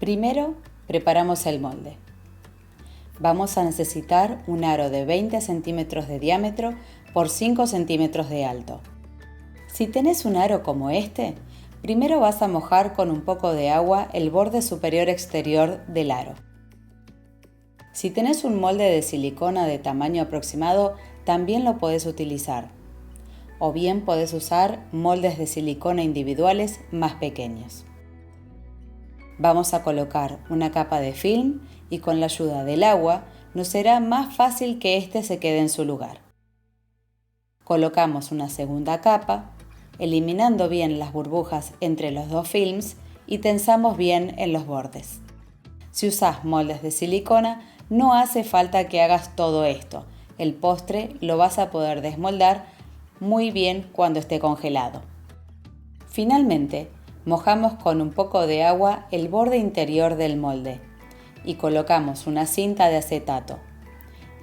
Primero, preparamos el molde. Vamos a necesitar un aro de 20 centímetros de diámetro por 5 centímetros de alto. Si tenés un aro como este, primero vas a mojar con un poco de agua el borde superior exterior del aro. Si tenés un molde de silicona de tamaño aproximado, también lo podés utilizar. O bien podés usar moldes de silicona individuales más pequeños. Vamos a colocar una capa de film y con la ayuda del agua nos será más fácil que este se quede en su lugar. Colocamos una segunda capa, eliminando bien las burbujas entre los dos films y tensamos bien en los bordes. Si usás moldes de silicona, no hace falta que hagas todo esto. El postre lo vas a poder desmoldar muy bien cuando esté congelado. Finalmente, mojamos con un poco de agua el borde interior del molde y colocamos una cinta de acetato.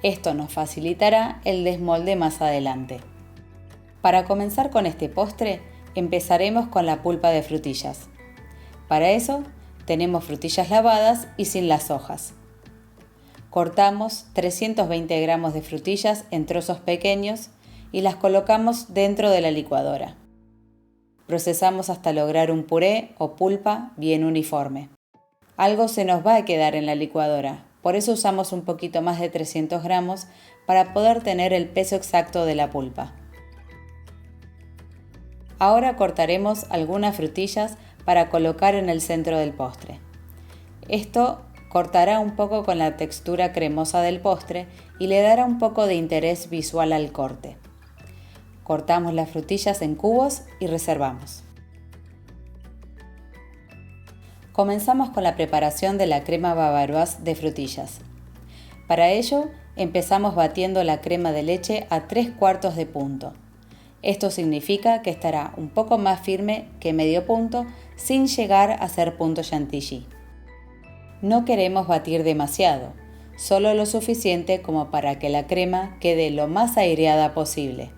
Esto nos facilitará el desmolde más adelante. Para comenzar con este postre, empezaremos con la pulpa de frutillas. Para eso, tenemos frutillas lavadas y sin las hojas. Cortamos 320 gramos de frutillas en trozos pequeños y las colocamos dentro de la licuadora. Procesamos hasta lograr un puré o pulpa bien uniforme. Algo se nos va a quedar en la licuadora, por eso usamos un poquito más de 300 gramos para poder tener el peso exacto de la pulpa. Ahora cortaremos algunas frutillas para colocar en el centro del postre. Esto cortará un poco con la textura cremosa del postre y le dará un poco de interés visual al corte. Cortamos las frutillas en cubos y reservamos. Comenzamos con la preparación de la crema bavaroise de frutillas. Para ello, empezamos batiendo la crema de leche a 3/4 de punto. Esto significa que estará un poco más firme que medio punto sin llegar a ser punto chantilly. No queremos batir demasiado, solo lo suficiente como para que la crema quede lo más aireada posible.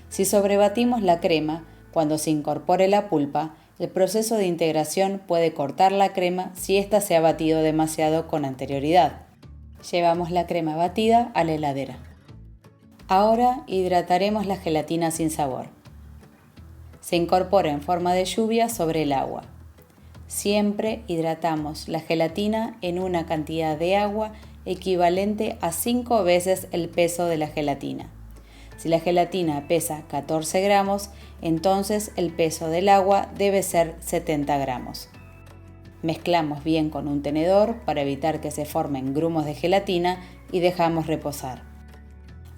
Si sobrebatimos la crema, cuando se incorpore la pulpa, el proceso de integración puede cortar la crema si ésta se ha batido demasiado con anterioridad. Llevamos la crema batida a la heladera. Ahora hidrataremos la gelatina sin sabor. Se incorpora en forma de lluvia sobre el agua. Siempre hidratamos la gelatina en una cantidad de agua equivalente a 5 veces el peso de la gelatina. Si la gelatina pesa 14 gramos, entonces el peso del agua debe ser 70 gramos. Mezclamos bien con un tenedor para evitar que se formen grumos de gelatina y dejamos reposar.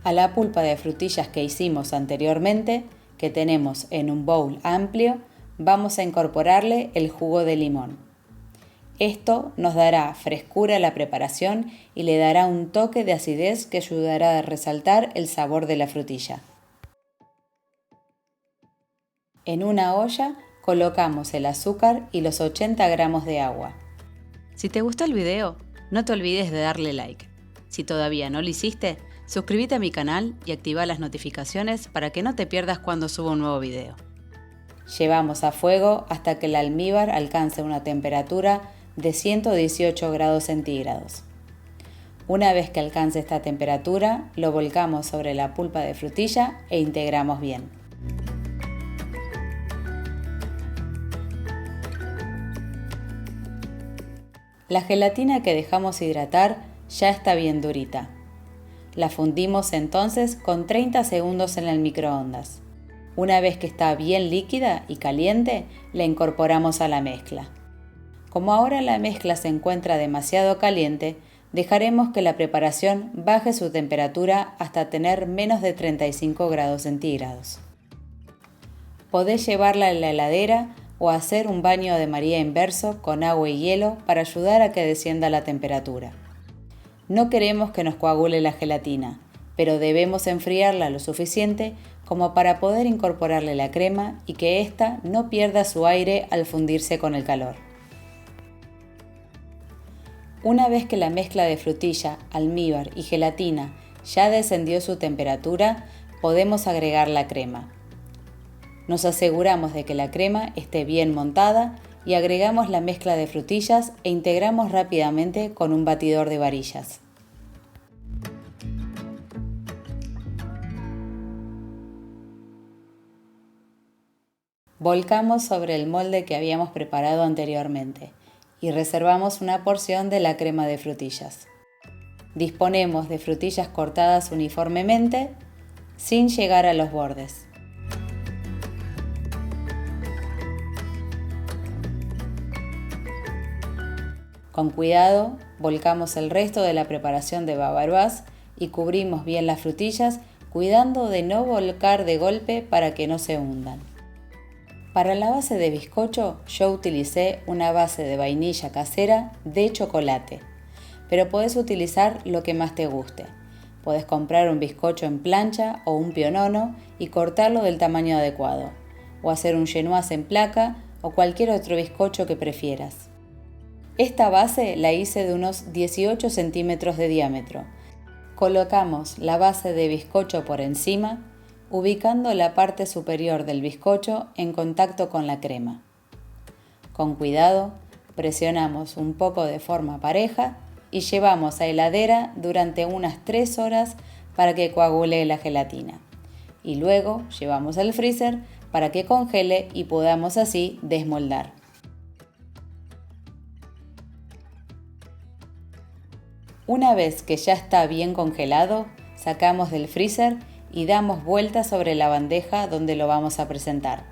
A la pulpa de frutillas que hicimos anteriormente, que tenemos en un bowl amplio, vamos a incorporarle el jugo de limón. Esto nos dará frescura a la preparación y le dará un toque de acidez que ayudará a resaltar el sabor de la frutilla. En una olla colocamos el azúcar y los 80 gramos de agua. Si te gustó el video, no te olvides de darle like. Si todavía no lo hiciste, suscríbete a mi canal y activa las notificaciones para que no te pierdas cuando suba un nuevo video. Llevamos a fuego hasta que el almíbar alcance una temperatura de 118 grados centígrados. Una vez que alcance esta temperatura, lo volcamos sobre la pulpa de frutilla e integramos bien. La gelatina que dejamos hidratar ya está bien durita. La fundimos entonces con 30 segundos en el microondas. Una vez que está bien líquida y caliente, la incorporamos a la mezcla. Como ahora la mezcla se encuentra demasiado caliente, dejaremos que la preparación baje su temperatura hasta tener menos de 35 grados centígrados. Podés llevarla a la heladera o hacer un baño de María inverso con agua y hielo para ayudar a que descienda la temperatura. No queremos que nos coagule la gelatina, pero debemos enfriarla lo suficiente como para poder incorporarle la crema y que ésta no pierda su aire al fundirse con el calor. Una vez que la mezcla de frutilla, almíbar y gelatina ya descendió su temperatura, podemos agregar la crema. Nos aseguramos de que la crema esté bien montada y agregamos la mezcla de frutillas e integramos rápidamente con un batidor de varillas. Volcamos sobre el molde que habíamos preparado anteriormente y reservamos una porción de la crema de frutillas. Disponemos de frutillas cortadas uniformemente sin llegar a los bordes. Con cuidado, volcamos el resto de la preparación de bavaroise y cubrimos bien las frutillas, cuidando de no volcar de golpe para que no se hundan. Para la base de bizcocho, yo utilicé una base de vainilla casera de chocolate, pero podés utilizar lo que más te guste. Podés comprar un bizcocho en plancha o un pionono y cortarlo del tamaño adecuado, o hacer un genoise en placa o cualquier otro bizcocho que prefieras. Esta base la hice de unos 18 centímetros de diámetro. Colocamos la base de bizcocho por encima, ubicando la parte superior del bizcocho en contacto con la crema. Con cuidado, presionamos un poco de forma pareja y llevamos a heladera durante unas 3 horas para que coagule la gelatina. Y luego llevamos al freezer para que congele y podamos así desmoldar. Una vez que ya está bien congelado, sacamos del freezer y damos vueltas sobre la bandeja donde lo vamos a presentar.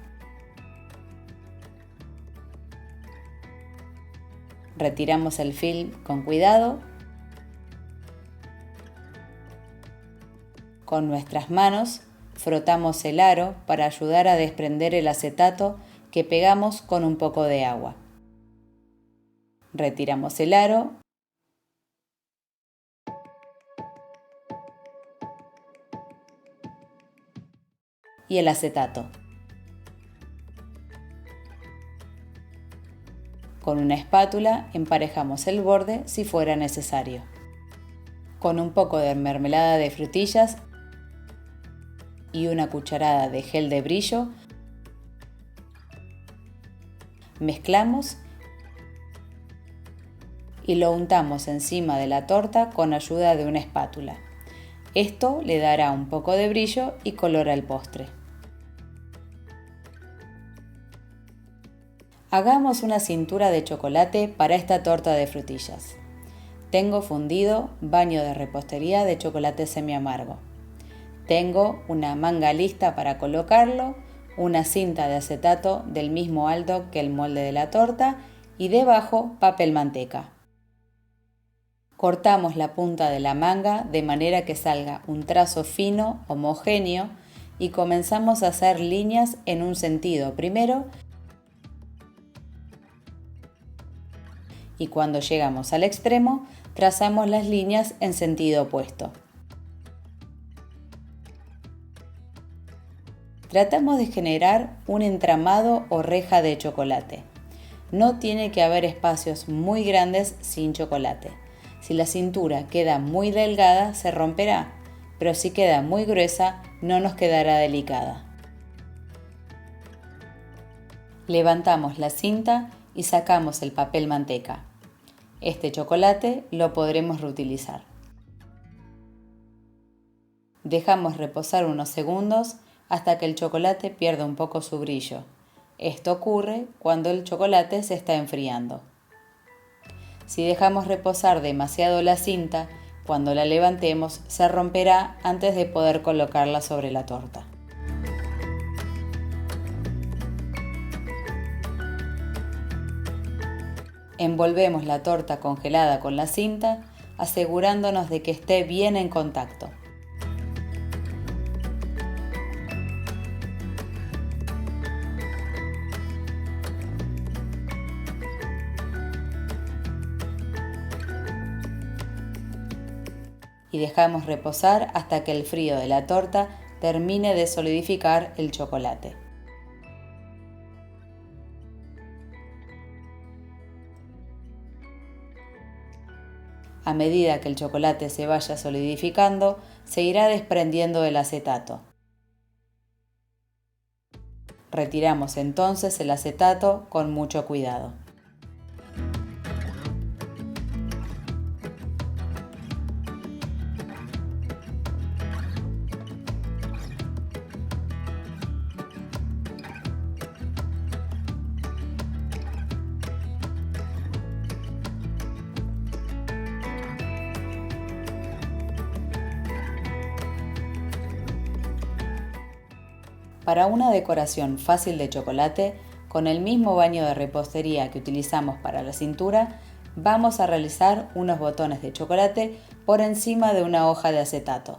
Retiramos el film con cuidado. Con nuestras manos frotamos el aro para ayudar a desprender el acetato que pegamos con un poco de agua. Retiramos el aro y el acetato. Con una espátula emparejamos el borde si fuera necesario. Con un poco de mermelada de frutillas y una cucharada de gel de brillo, mezclamos y lo untamos encima de la torta con ayuda de una espátula. Esto le dará un poco de brillo y color al postre. Hagamos una cintura de chocolate para esta torta de frutillas. Tengo fundido baño de repostería de chocolate semiamargo. Tengo una manga lista para colocarlo, una cinta de acetato del mismo alto que el molde de la torta y debajo papel manteca. Cortamos la punta de la manga de manera que salga un trazo fino, homogéneo y comenzamos a hacer líneas en un sentido primero y cuando llegamos al extremo trazamos las líneas en sentido opuesto. Tratamos de generar un entramado o reja de chocolate. No tiene que haber espacios muy grandes sin chocolate. Si la cintura queda muy delgada, se romperá, pero si queda muy gruesa, no nos quedará delicada. Levantamos la cinta y sacamos el papel manteca. Este chocolate lo podremos reutilizar. Dejamos reposar unos segundos hasta que el chocolate pierda un poco su brillo. Esto ocurre cuando el chocolate se está enfriando. Si dejamos reposar demasiado la cinta, cuando la levantemos se romperá antes de poder colocarla sobre la torta. Envolvemos la torta congelada con la cinta, asegurándonos de que esté bien en contacto. Y dejamos reposar hasta que el frío de la torta termine de solidificar el chocolate. A medida que el chocolate se vaya solidificando, se irá desprendiendo el acetato. Retiramos entonces el acetato con mucho cuidado. Para una decoración fácil de chocolate, con el mismo baño de repostería que utilizamos para la cintura, vamos a realizar unos botones de chocolate por encima de una hoja de acetato.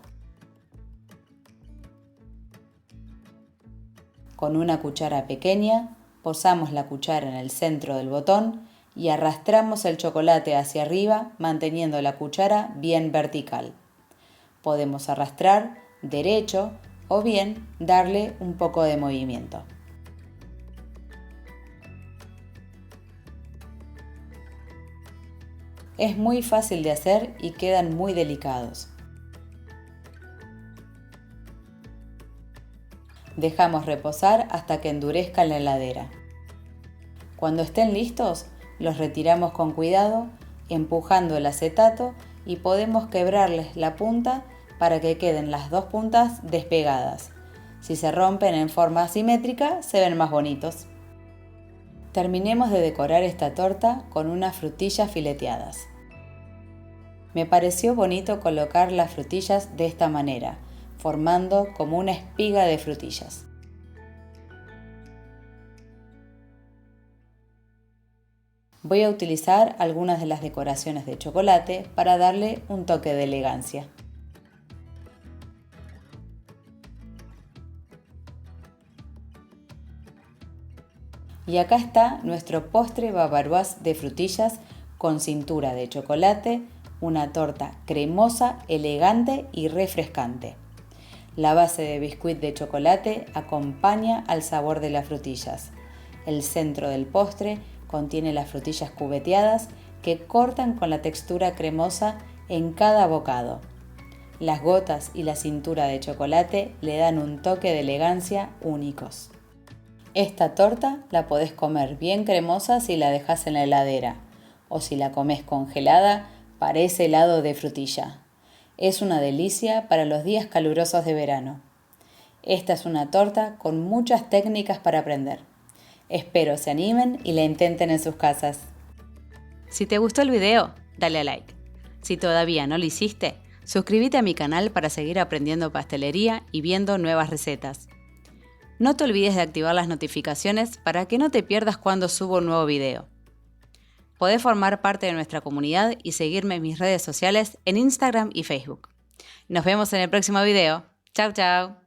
Con una cuchara pequeña, posamos la cuchara en el centro del botón y arrastramos el chocolate hacia arriba manteniendo la cuchara bien vertical. Podemos arrastrar derecho o bien darle un poco de movimiento. Es muy fácil de hacer y quedan muy delicados. Dejamos reposar hasta que endurezca en la heladera. Cuando estén listos, los retiramos con cuidado, empujando el acetato y podemos quebrarles la punta para que queden las dos puntas despegadas. Si se rompen en forma asimétrica, se ven más bonitos. Terminemos de decorar esta torta con unas frutillas fileteadas. Me pareció bonito colocar las frutillas de esta manera, formando como una espiga de frutillas. Voy a utilizar algunas de las decoraciones de chocolate para darle un toque de elegancia. Y acá está nuestro postre bavaroise de frutillas con cintura de chocolate, una torta cremosa, elegante y refrescante. La base de biscuit de chocolate acompaña al sabor de las frutillas. El centro del postre contiene las frutillas cubeteadas que cortan con la textura cremosa en cada bocado. Las gotas y la cintura de chocolate le dan un toque de elegancia únicos. Esta torta la podés comer bien cremosa si la dejas en la heladera, o si la comes congelada, parece helado de frutilla. Es una delicia para los días calurosos de verano. Esta es una torta con muchas técnicas para aprender. Espero se animen y la intenten en sus casas. Si te gustó el video, dale a like. Si todavía no lo hiciste, suscríbete a mi canal para seguir aprendiendo pastelería y viendo nuevas recetas. No te olvides de activar las notificaciones para que no te pierdas cuando subo un nuevo video. Podés formar parte de nuestra comunidad y seguirme en mis redes sociales en Instagram y Facebook. Nos vemos en el próximo video. Chau, chau.